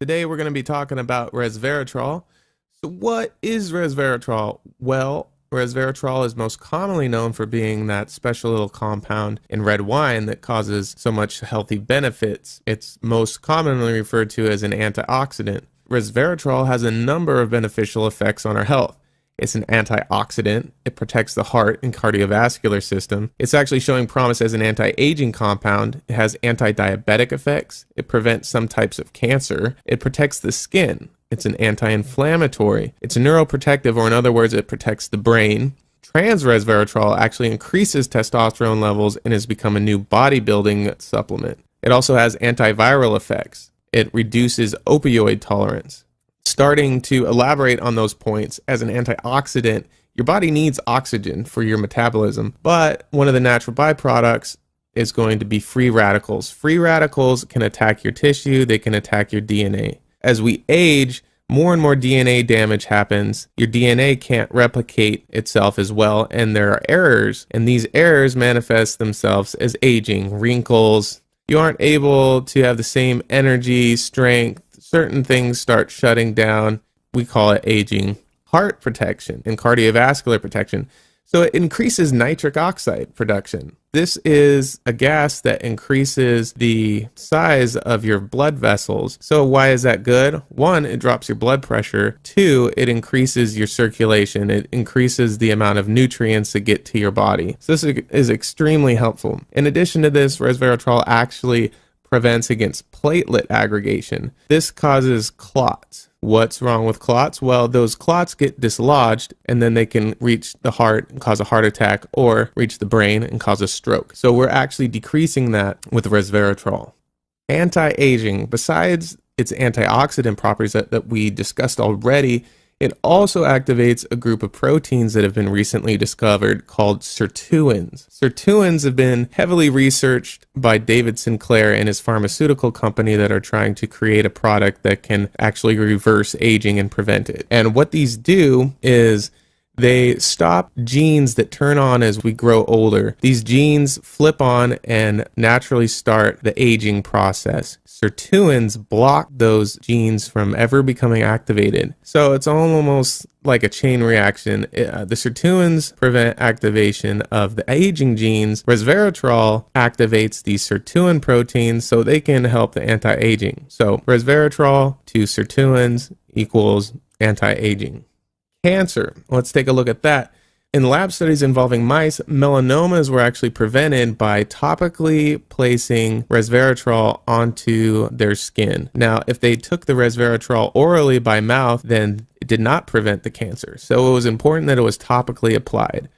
Today we're going to be talking about resveratrol. So what is resveratrol? Well, resveratrol is most commonly known for being that special little compound in red wine that causes so much healthy benefits. It's most commonly referred to as an antioxidant. Resveratrol has a number of beneficial effects on our health. It's an antioxidant. It protects the heart and cardiovascular system. It's actually showing promise as an anti-aging compound. It has anti-diabetic effects. It prevents some types of cancer. It protects the skin. It's an anti-inflammatory. It's a neuroprotective, or in other words, it protects the brain. Trans resveratrol actually increases testosterone levels and has become a new bodybuilding supplement. It also has antiviral effects. It reduces opioid tolerance. Starting to elaborate on those points, as an antioxidant, your body needs oxygen for your metabolism, but one of the natural byproducts is going to be free radicals. Free radicals can attack your tissue, they can attack your DNA. As we age, more and more DNA damage happens. Your DNA can't replicate itself as well, and there are errors, and these errors manifest themselves as aging, wrinkles. You aren't able to have the same energy, strength. Certain things start shutting down. We call it aging. Heart protection and cardiovascular protection. So it increases nitric oxide production. This is a gas that increases the size of your blood vessels. So why is that good? One, it drops your blood pressure. Two, it increases your circulation. It increases the amount of nutrients that get to your body. So this is extremely helpful. In addition to this, resveratrol actually prevents against platelet aggregation. This causes clots. What's wrong with clots? Well, those clots get dislodged and then they can reach the heart and cause a heart attack, or reach the brain and cause a stroke. So we're actually decreasing that with resveratrol. Anti-aging, besides its antioxidant properties that we discussed already, it also activates a group of proteins that have been recently discovered called sirtuins. Sirtuins have been heavily researched by David Sinclair and his pharmaceutical company that are trying to create a product that can actually reverse aging and prevent it. And what these do is they stop genes that turn on as we grow older. These genes flip on and naturally start the aging process. Sirtuins block those genes from ever becoming activated. So it's almost like a chain reaction. The sirtuins prevent activation of the aging genes. Resveratrol activates these sirtuin proteins so they can help the anti-aging. So resveratrol to sirtuins equals anti-aging. Cancer. Let's take a look at that. In lab studies involving mice, melanomas were actually prevented by topically placing resveratrol onto their skin. Now, if they took the resveratrol orally by mouth, then it did not prevent the cancer. So it was important that it was topically applied.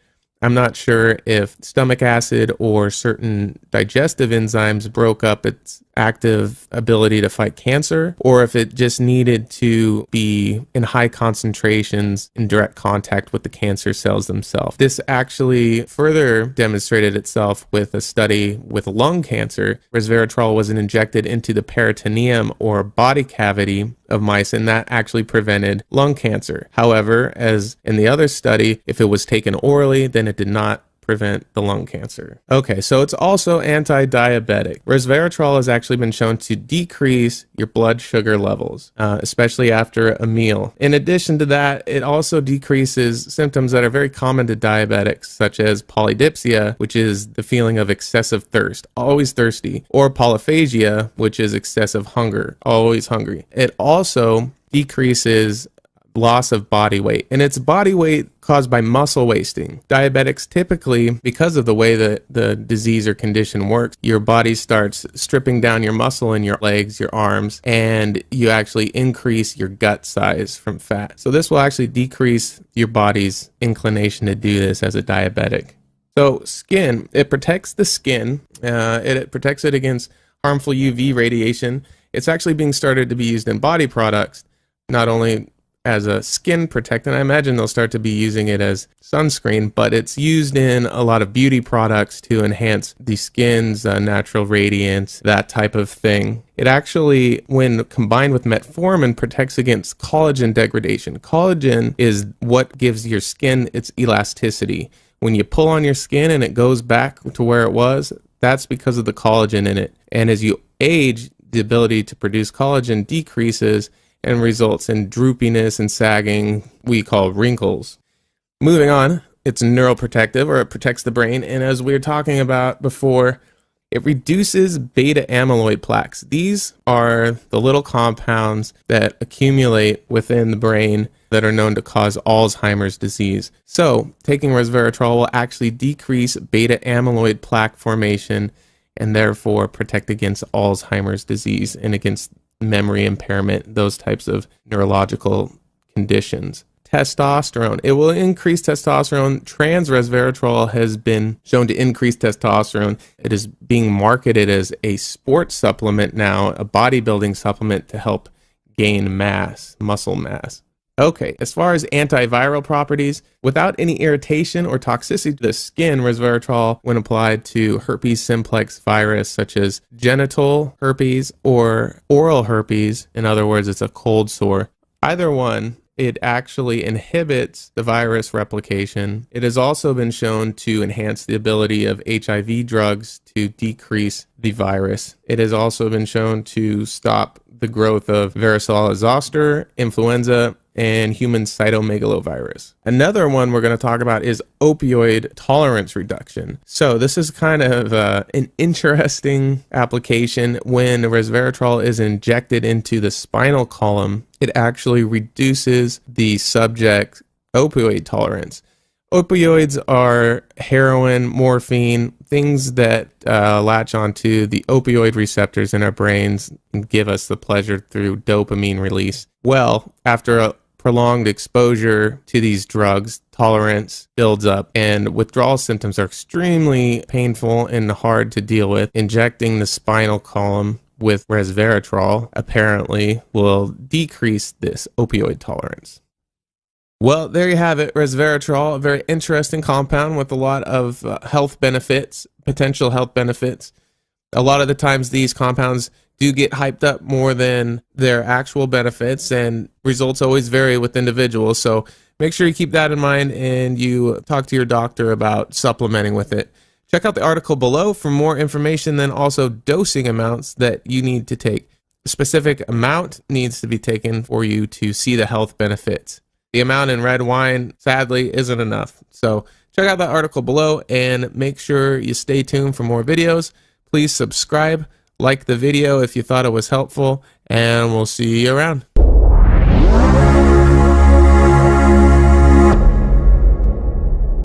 I'm not sure if stomach acid or certain digestive enzymes broke up its active ability to fight cancer, or if it just needed to be in high concentrations in direct contact with the cancer cells themselves. This actually further demonstrated itself with a study with lung cancer. Resveratrol was injected into the peritoneum or body cavity of mice, and that actually prevented lung cancer. However, as in the other study, if it was taken orally, then it did not prevent the lung cancer. Okay, so it's also anti-diabetic. Resveratrol has actually been shown to decrease your blood sugar levels, especially after a meal. In addition to that, it also decreases symptoms that are very common to diabetics, such as polydipsia, which is the feeling of excessive thirst, always thirsty, or polyphagia, which is excessive hunger, always hungry. It also decreases loss of body weight, and it's body weight caused by muscle wasting. Diabetics typically, because of the way that the disease or condition works, your body starts stripping down your muscle in your legs, your arms, and you actually increase your gut size from fat. So this will actually decrease your body's inclination to do this as a diabetic. So skin, it protects the skin. It protects it against harmful UV radiation. It's actually being started to be used in body products, not only as a skin protectant. I imagine they'll start to be using it as sunscreen, but it's used in a lot of beauty products to enhance the skin's natural radiance, that type of thing. It actually, when combined with metformin, protects against collagen degradation. Collagen is what gives your skin its elasticity. When you pull on your skin and it goes back to where it was, that's because of the collagen in it. And as you age, the ability to produce collagen decreases and results in droopiness and sagging we call wrinkles. Moving on, it's neuroprotective, or it protects the brain, and as we were talking about before, it reduces beta amyloid plaques. These are the little compounds that accumulate within the brain that are known to cause Alzheimer's disease. So, taking resveratrol will actually decrease beta amyloid plaque formation and therefore protect against Alzheimer's disease and against memory impairment, those types of neurological conditions. Testosterone. It will increase testosterone. Trans resveratrol has been shown to increase testosterone. It is being marketed as a sports supplement now, a bodybuilding supplement to help gain mass, muscle mass. Okay, as far as antiviral properties, without any irritation or toxicity to the skin, resveratrol, when applied to herpes simplex virus, such as genital herpes or oral herpes, in other words, it's a cold sore, either one, it actually inhibits the virus replication. It has also been shown to enhance the ability of HIV drugs to decrease the virus. It has also been shown to stop the growth of varicella zoster, influenza, and human cytomegalovirus. Another one we're going to talk about is opioid tolerance reduction. So this is kind of an interesting application. When resveratrol is injected into the spinal column, it actually reduces the subject's opioid tolerance. Opioids are heroin, morphine, things that latch onto the opioid receptors in our brains and give us the pleasure through dopamine release. Well, after a prolonged exposure to these drugs, tolerance builds up and withdrawal symptoms are extremely painful and hard to deal with. Injecting the spinal column with resveratrol apparently will decrease this opioid tolerance. Well, there you have it, resveratrol, a very interesting compound with a lot of health benefits, potential health benefits. A lot of the times these compounds do get hyped up more than their actual benefits, and results always vary with individuals. So make sure you keep that in mind and you talk to your doctor about supplementing with it. Check out the article below for more information, then also dosing amounts that you need to take. A specific amount needs to be taken for you to see the health benefits. The amount in red wine, sadly, isn't enough. So check out that article below and make sure you stay tuned for more videos. Please subscribe, like the video if you thought it was helpful, and we'll see you around.